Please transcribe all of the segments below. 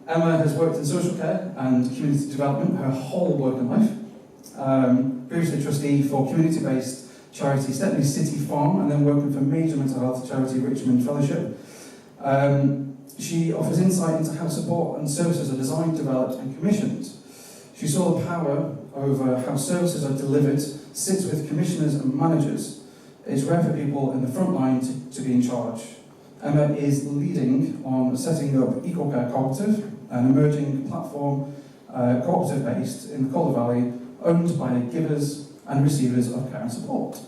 Emma has worked in social care and community development her whole working life. Previously trustee for community-based charity Stepney City Farm, and then working for major mental health charity Richmond Fellowship. She offers insight into how support and services are designed, developed and commissioned. She saw the power over how services are delivered sits with commissioners and managers. It's rare for people in the front line to be in charge. Emma is leading on setting up EcoCare Cooperative, an emerging platform cooperative based in the Calder Valley, owned by givers and receivers of care and support.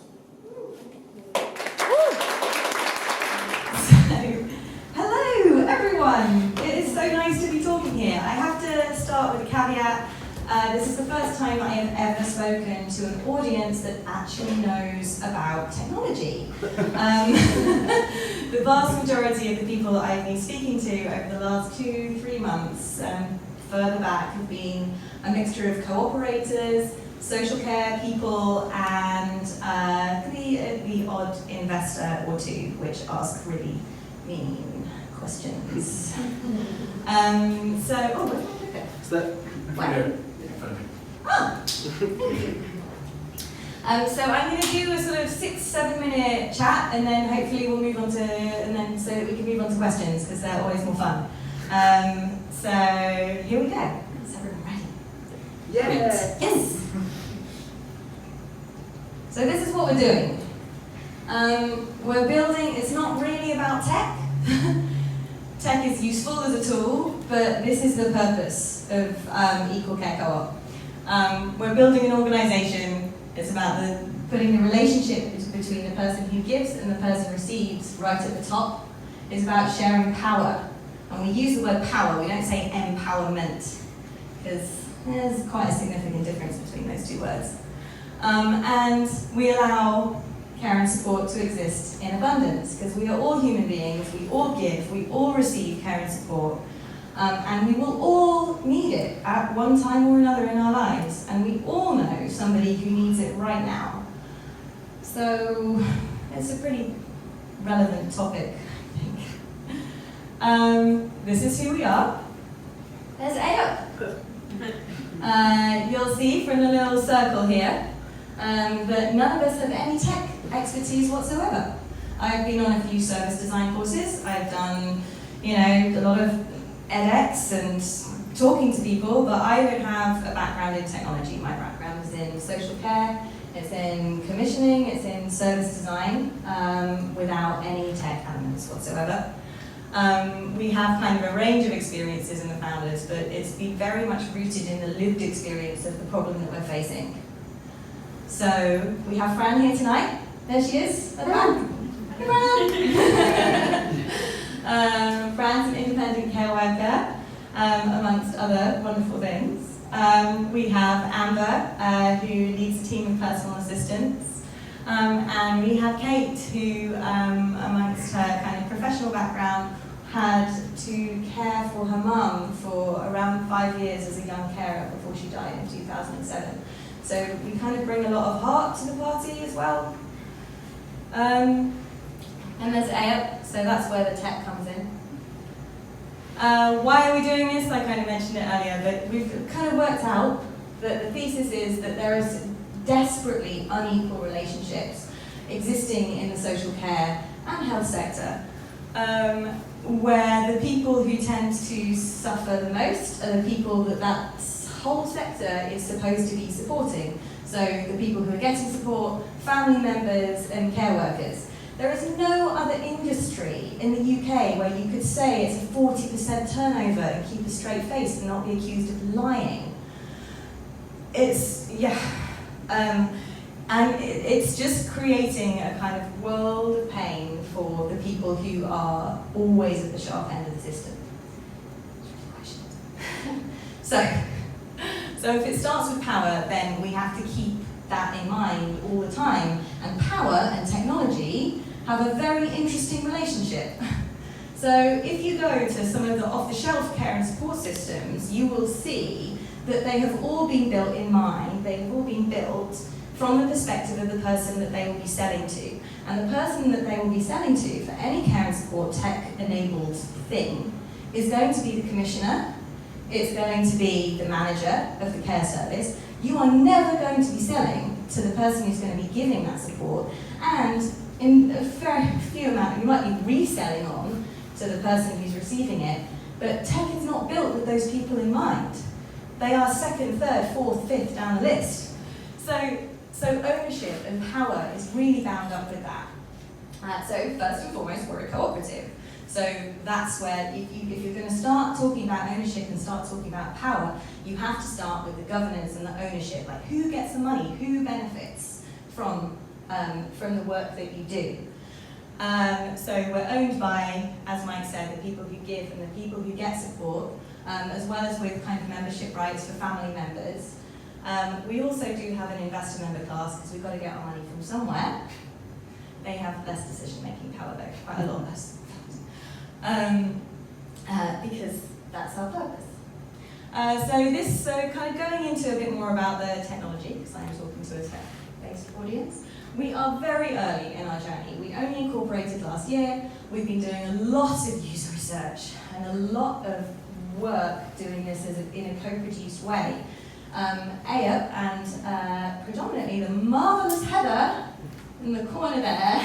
Hello everyone, it is so nice to be talking here. I have to start with a caveat. This is the first time I have ever spoken to an audience that actually knows about technology. The vast majority of the people that I've been speaking to over the last 2-3 months further back have been a mixture of cooperators, social care people, and the odd investor or two, which ask really mean questions. Where's my clicker? Is that? Wow. Oh, thank you. So I'm going to do a sort of 6-7 minute chat, and then hopefully we'll move on to, so that we can move on to questions, because they're always more fun. So here we go. Is everyone ready? Yes. Yes. So this is what we're doing. We're building, it's not really about tech. Tech is useful as a tool, but this is the purpose of EcoCare Co-op. We're building an organisation. It's about putting the relationship between the person who gives and the person who receives right at the top. It's about sharing power. And we use the word power, we don't say empowerment, because there's quite a significant difference between those two words. And we allow care and support to exist in abundance, because we are all human beings, we all give, we all receive care and support, and we will all need it at one time or another in our lives, and we all know somebody who needs it right now. So it's a pretty relevant topic, I think. This is who we are. There's Ayo. You'll see from the little circle here that none of us have any tech expertise whatsoever. I've been on a few service design courses. I've done, a lot of edX and talking to people, but I don't have a background in technology. My background is in social care, it's in commissioning, it's in service design, without any tech elements whatsoever. We have kind of a range of experiences in the founders, but it's been very much rooted in the lived experience of the problem that we're facing. So we have Fran here tonight. There she is. Hi, Fran. Fran's an independent care worker, amongst other wonderful things. We have Amber, who leads a team of personal assistants. And we have Kate, who, amongst her kind of professional background, had to care for her mum for around 5 years as a young carer before she died in 2007. So we kind of bring a lot of heart to the party as well. And there's Ayat, so that's where the tech comes in. Why are we doing this? I kind of mentioned it earlier, but we've kind of worked out that the thesis is that there is desperately unequal relationships existing in the social care and health sector, where the people who tend to suffer the most are the people that whole sector is supposed to be supporting. So the people who are getting support, family members and care workers. There is no other industry in the UK where you could say it's a 40% turnover and keep a straight face and not be accused of lying. It's just creating a kind of world of pain for the people who are always at the sharp end of the system. So if it starts with power, then we have to keep that in mind all the time. And power and technology have a very interesting relationship. So if you go to some of the off-the-shelf care and support systems, you will see that they have all been built in mind, they have all been built from the perspective of the person that they will be selling to. And the person that they will be selling to for any care and support tech-enabled thing is going to be the commissioner it's going to be the manager of the care service. You are never going to be selling to the person who's going to be giving that support, and in a very few amount, you might be reselling on to the person who's receiving it, but tech is not built with those people in mind. They are second, third, fourth, fifth down the list. So ownership and power is really bound up with that. So first and foremost, we're a cooperative. So that's where, if you're going to start talking about ownership and start talking about power, you have to start with the governance and the ownership. Like, who gets the money? Who benefits from the work that you do? So we're owned by, as Mike said, the people who give and the people who get support, as well as with kind of membership rights for family members. We also do have an investor member class because we've got to get our money from somewhere. They have less decision-making power though, quite a lot less. Because that's our purpose. So kind of going into a bit more about the technology, because I'm talking to a tech-based audience. We are very early in our journey. We only incorporated last year. We've been doing a lot of user research and a lot of work doing this in a co-produced way. AUP and predominantly the marvellous Heather in the corner there.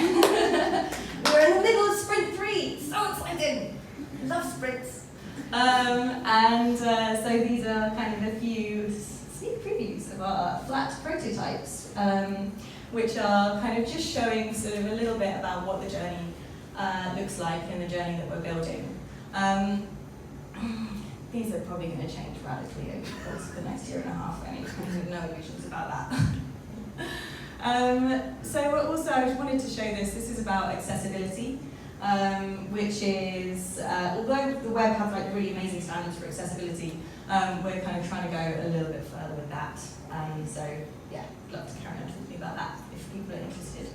We're in the middle of Sprint 3, so exciting! Love sprints. So these are kind of a few sneak previews of our flat prototypes, which are kind of just showing sort of a little bit about what the journey looks like and the journey that we're building. These are probably going to change radically over the course of the next year and a half. I mean, I have no illusions about that. So I just wanted to show this. This is about accessibility, which is, although the web has like really amazing standards for accessibility, we're kind of trying to go a little bit further with that. So yeah, I'd love to carry on talking about that if people are interested.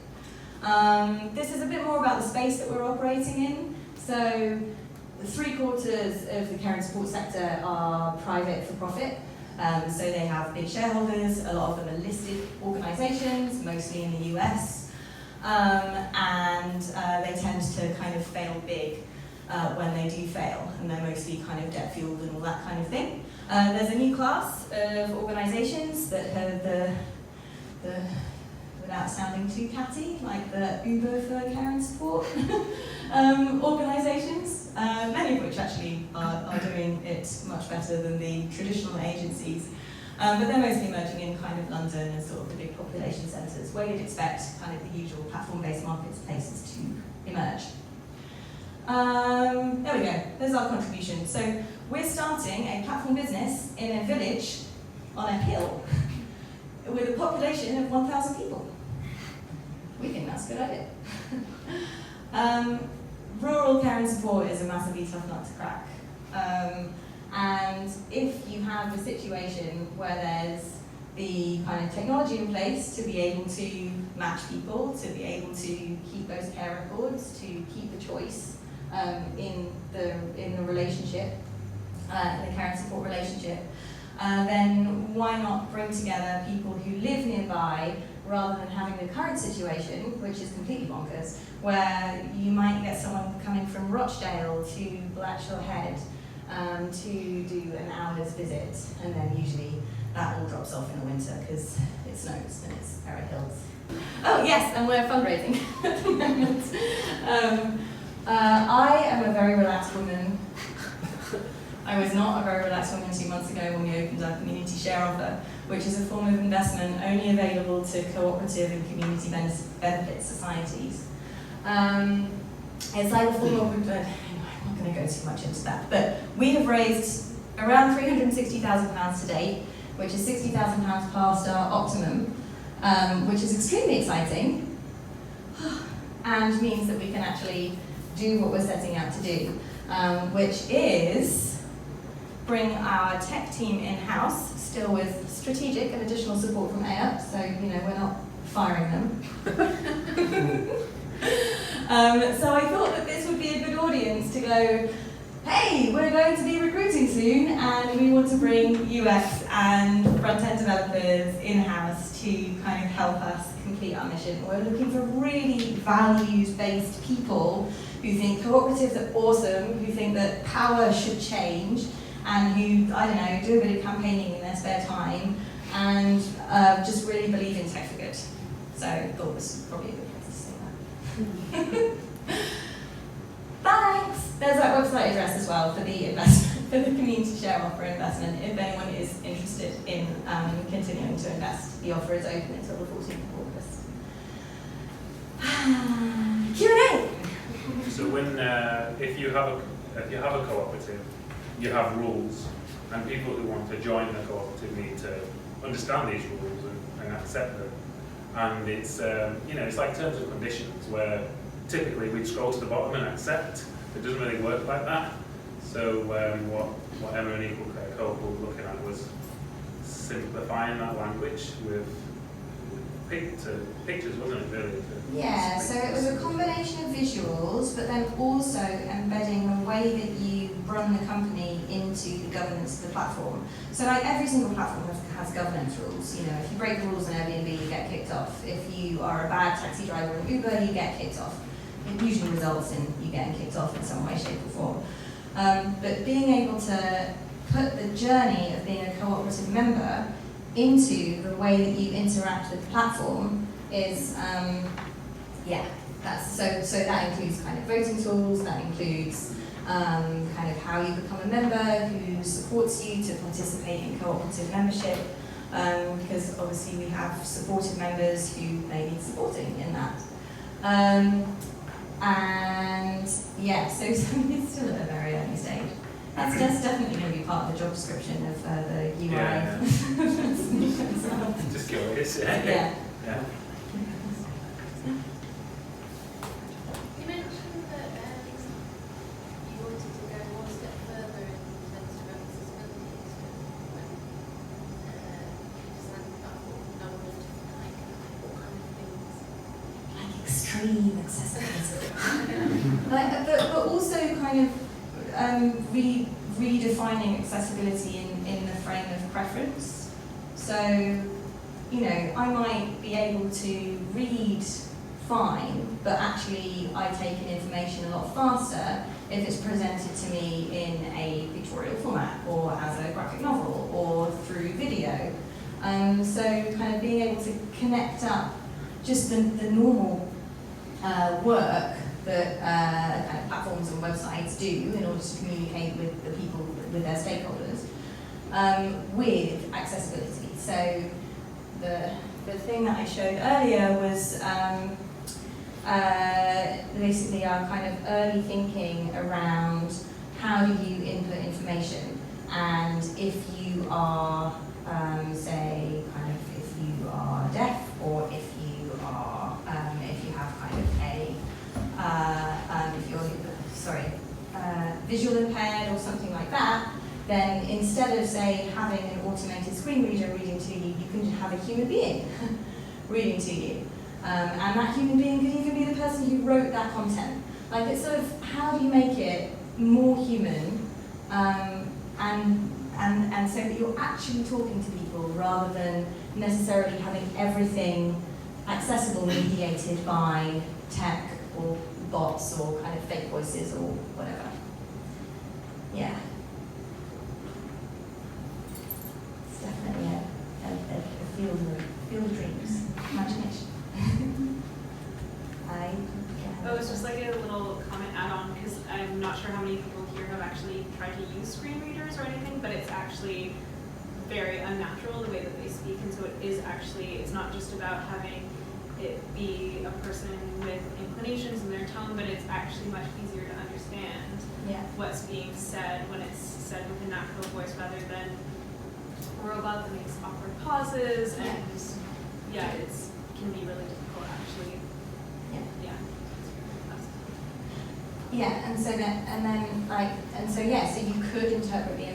This is a bit more about the space that we're operating in. So 3/4 of the care and support sector are private for profit. So they have big shareholders, a lot of them are listed organisations, mostly in the US, and they tend to kind of fail big when they do fail, and they're mostly kind of debt fueled and all that kind of thing. There's a new class of organisations that have the without sounding too catty, like the Uber for care and support organisations, many of which actually are doing it much better than the traditional agencies. But they're mostly emerging in kind of London and sort of the big population centres, where you'd expect kind of the usual platform-based marketplaces to emerge. There we go, there's our contribution. So we're starting a platform business in a village on a hill with a population of 1,000 people. We think that's a good idea. Rural care and support is a massively tough nut to crack. And if you have a situation where there's the kind of technology in place to be able to match people, to be able to keep those care records, to keep the choice in the relationship, in the care and support relationship, then why not bring together people who live nearby rather than having the current situation, which is completely bonkers, where you might get someone coming from Rochdale to Blatchall Head to do an hour's visit, and then usually that all drops off in the winter because it snows and it's Error Hills. Oh yes, and we're fundraising at the moment. I am a very relaxed woman. I was not a very relaxed woman 2 months ago when we opened our community share offer, which is a form of investment only available to cooperative and community benefit societies. It's like a form of, I'm not going to go too much into that, but we have raised around £360,000 to date, which is £60,000 past our optimum, which is extremely exciting, and means that we can actually do what we're setting out to do, which is bring our tech team in-house, still with strategic and additional support from AUP, so we're not firing them. So I thought that this would be a good audience to go, hey, we're going to be recruiting soon, and we want to bring UX and front-end developers in-house to kind of help us complete our mission. We're looking for really values-based people who think cooperatives are awesome, who think that power should change, and who, I don't know, do a bit of campaigning in their spare time and just really believe in tech for good. So I thought it was probably a good place to say that. Thanks! There's that website address as well for the investment, for the community share offer investment, if anyone is interested in continuing to invest. The offer is open until the 14th of August. Q&A! So when, if you have a cooperative, you have rules, and people who want to join the cooperative need to understand these rules and accept them. And it's, it's like terms and conditions where typically we'd scroll to the bottom and accept. It doesn't really work like that. So what Emma and Equal Care Co-op were looking at was simplifying that language with pictures, wasn't it, really? Yeah, so it was a combination of visuals, but then also embedding the way that you run the company into the governance of the platform. So like every single platform has governance rules. You know, if you break the rules in Airbnb, you get kicked off. If you are a bad taxi driver in Uber, you get kicked off. It usually results in you getting kicked off in some way, shape or form. But being able to put the journey of being a cooperative member into the way that you interact with the platform is, so that includes kind of voting tools, that includes kind of how you become a member, who supports you to participate in cooperative membership, because obviously we have supportive members who may need supporting in that. And yeah, so it's still at a very early stage. That's definitely going to be part of the job description of the UI. Yeah. Just curious. Yeah. Yeah. You mentioned that you wanted to go one step further in terms of accessibility when you designed the platform. I wanted to like what kind of things? Like extreme accessibility. but also kind of redefining accessibility in the frame of preference. So, you know, I might be able to read fine, but actually I take in information a lot faster if it's presented to me in a pictorial format or as a graphic novel or through video. So kind of being able to connect up just the normal work that kind of platforms and websites do in order to communicate with the people, with their stakeholders, with accessibility. So the thing that I showed earlier was basically our kind of early thinking around how do you input information, and if you are, say, kind of if you are deaf, or if you are, if you have kind of a if you're, visual impaired or something like that, then instead of, say, having an automated screen reader reading to you, you can have a human being reading to you. And that human being could even be the person who wrote that content. Like, it's sort of, how do you make it more human, and so that you're actually talking to people rather than necessarily having everything accessible, mediated by tech or bots or kind of fake voices or whatever. Yeah. It's definitely a field of dreams, imagination. Oh, it's just like a little comment add-on, because I'm not sure how many people here have actually tried to use screen readers or anything, but it's actually very unnatural the way that they speak, and so it is actually, it's not just about having it be a person with inclinations in their tone, but it's actually much easier to understand what's being said when it's said with a natural voice rather than a robot that makes awkward pauses, and it can be really difficult actually. So you could interpret the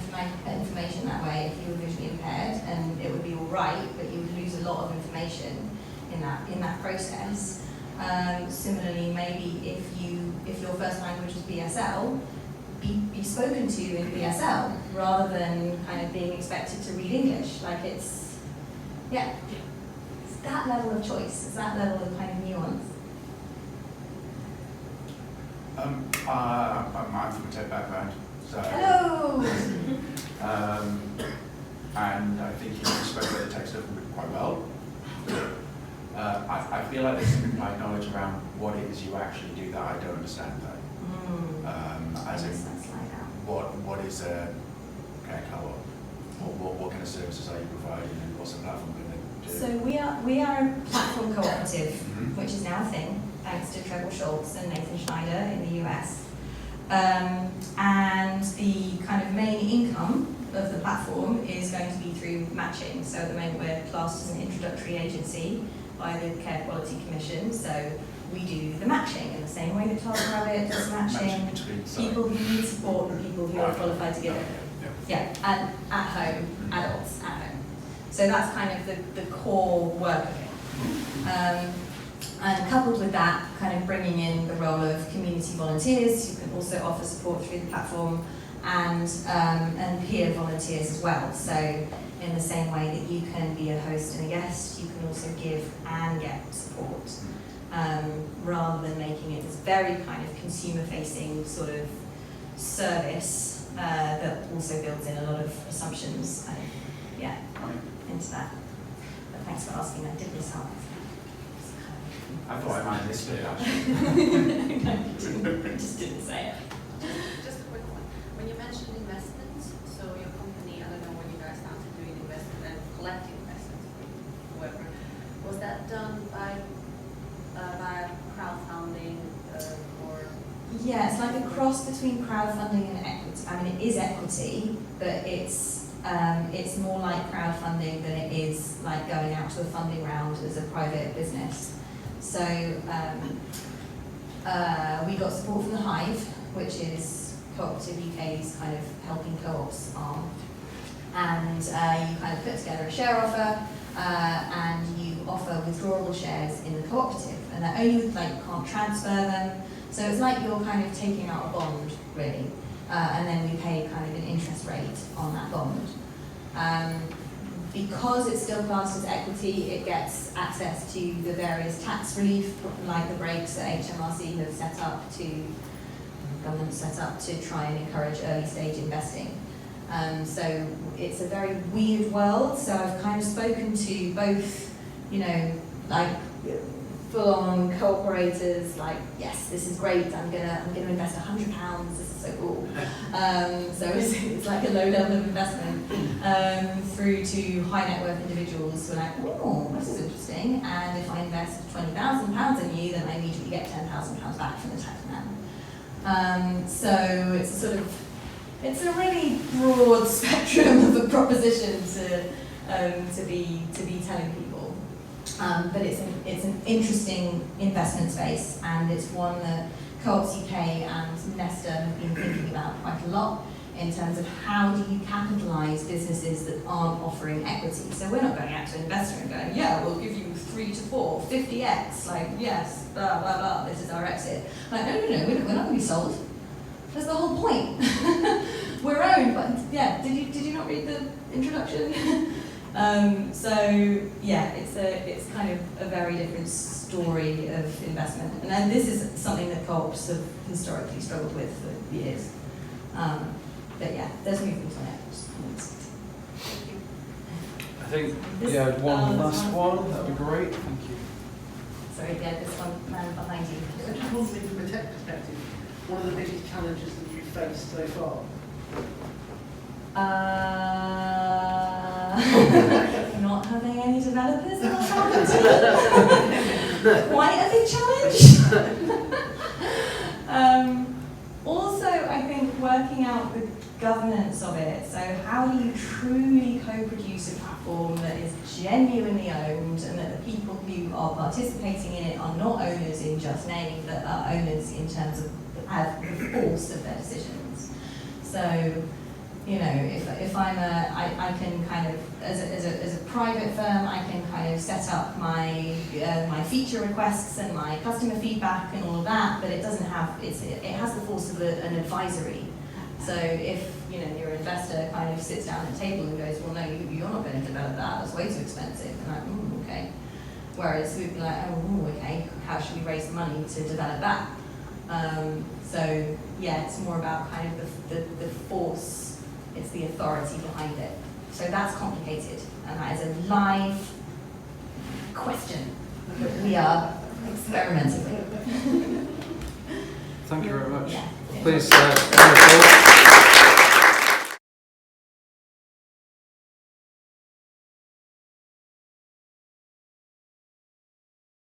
information that way if you were visually impaired, and it would be all right, but you would lose a lot of information in that process. Similarly, maybe if your first language is BSL, be spoken to in BSL rather than kind of being expected to read English. Like it's that level of choice, it's that level of kind of nuance. I'm from a tech background, so Hello! And I think you spoke about the tech stuff quite well. I feel like there's something like knowledge around what it is you actually do that I don't understand though. As in, what is a care co-op? What kind of services are you providing, and what's the platform going to do? So we are a platform cooperative, which is now a thing, thanks to Trevor Schultz and Nathan Schneider in the US. And the kind of main income of the platform is going to be through matching. So at the moment we're classed as an introductory agency by the Care Quality Commission. So we do the matching in the same way that TaskRabbit does matching. People who need support and people who are qualified to give it. Yeah, and at home, adults at home. So that's kind of the core work of it. And coupled with that, kind of bringing in the role of community volunteers who can also offer support through the platform, and peer volunteers as well. So in the same way that you can be a host and a guest, you can also give and get support, rather than making it this very kind of consumer-facing sort of service that also builds in a lot of assumptions, into that. But thanks for asking. I did this up. I thought I might have missed it actually. I just didn't say it. Just a quick one. When you mentioned investments, so your company, I don't know when you guys started doing investment and collecting investments from whoever, was that done by crowdfunding or? Yeah, it's like a cross between crowdfunding and equity. I mean, it is equity, but it's more like crowdfunding than it is like going out to a funding round as a private business. So we got support from the Hive, which is Cooperative UK's kind of helping co-ops arm. And you kind of put together a share offer, and you offer withdrawable shares in the cooperative. And they're only like you can't transfer them. So it's like you're kind of taking out a bond, really. And then we pay kind of an interest rate on that bond. Because it's still classed as equity, it gets access to the various tax relief, like the breaks that HMRC have set up government set up to try and encourage early stage investing. So it's a very weird world. So I've kind of spoken to both, like full-on cooperators, like, yes, this is great, I'm gonna invest £100, this is so cool. So it's like a low level of investment, through to high net worth individuals who are like, oh, this is interesting, and if I invest £20,000 in you, then I immediately get £10,000 back from the taxman. So it's a really broad spectrum of a proposition to be telling people. But it's an interesting investment space, and it's one that Co-ops UK and Nesta have been thinking about quite a lot in terms of how do you capitalise businesses that aren't offering equity. So we're not going out to an investor and going, yeah, we'll give you 3 to 4, 50x, like, yes, blah, blah, blah, this is our exit. Like, no, we're not going to be sold. That's the whole point. We're owned, but yeah, did you not read the introduction? So yeah, it's kind of a very different story of investment, and then this is something that co-ops have historically struggled with for years. But yeah, there's movement on it. Thank you. I think one last one. That'd be great. Thank you. Sorry, yeah, this one man behind you. One thing from a tech perspective, one of the biggest challenges that you've faced so far? Not having any developers in our faculty. Quite a big challenge. Also, I think working out the governance of it. So how do you truly co-produce a platform that is genuinely owned, and that the people who are participating in it are not owners in just name, but are owners in terms of the force of their decisions. So, if I can kind of, as a private firm, I can kind of set up my feature requests and my customer feedback and all of that, but it doesn't have, it has the force of an advisory. So if, your investor kind of sits down at the table and goes, well, no, you're not going to develop that, that's way too expensive. And like, okay. Whereas we'd be like, okay, how should we raise the money to develop that? So yeah, it's more about kind of the force it's the authority behind it. So that's complicated, and that is a live question that we are experimenting with. Thank you very much. Yeah. Please,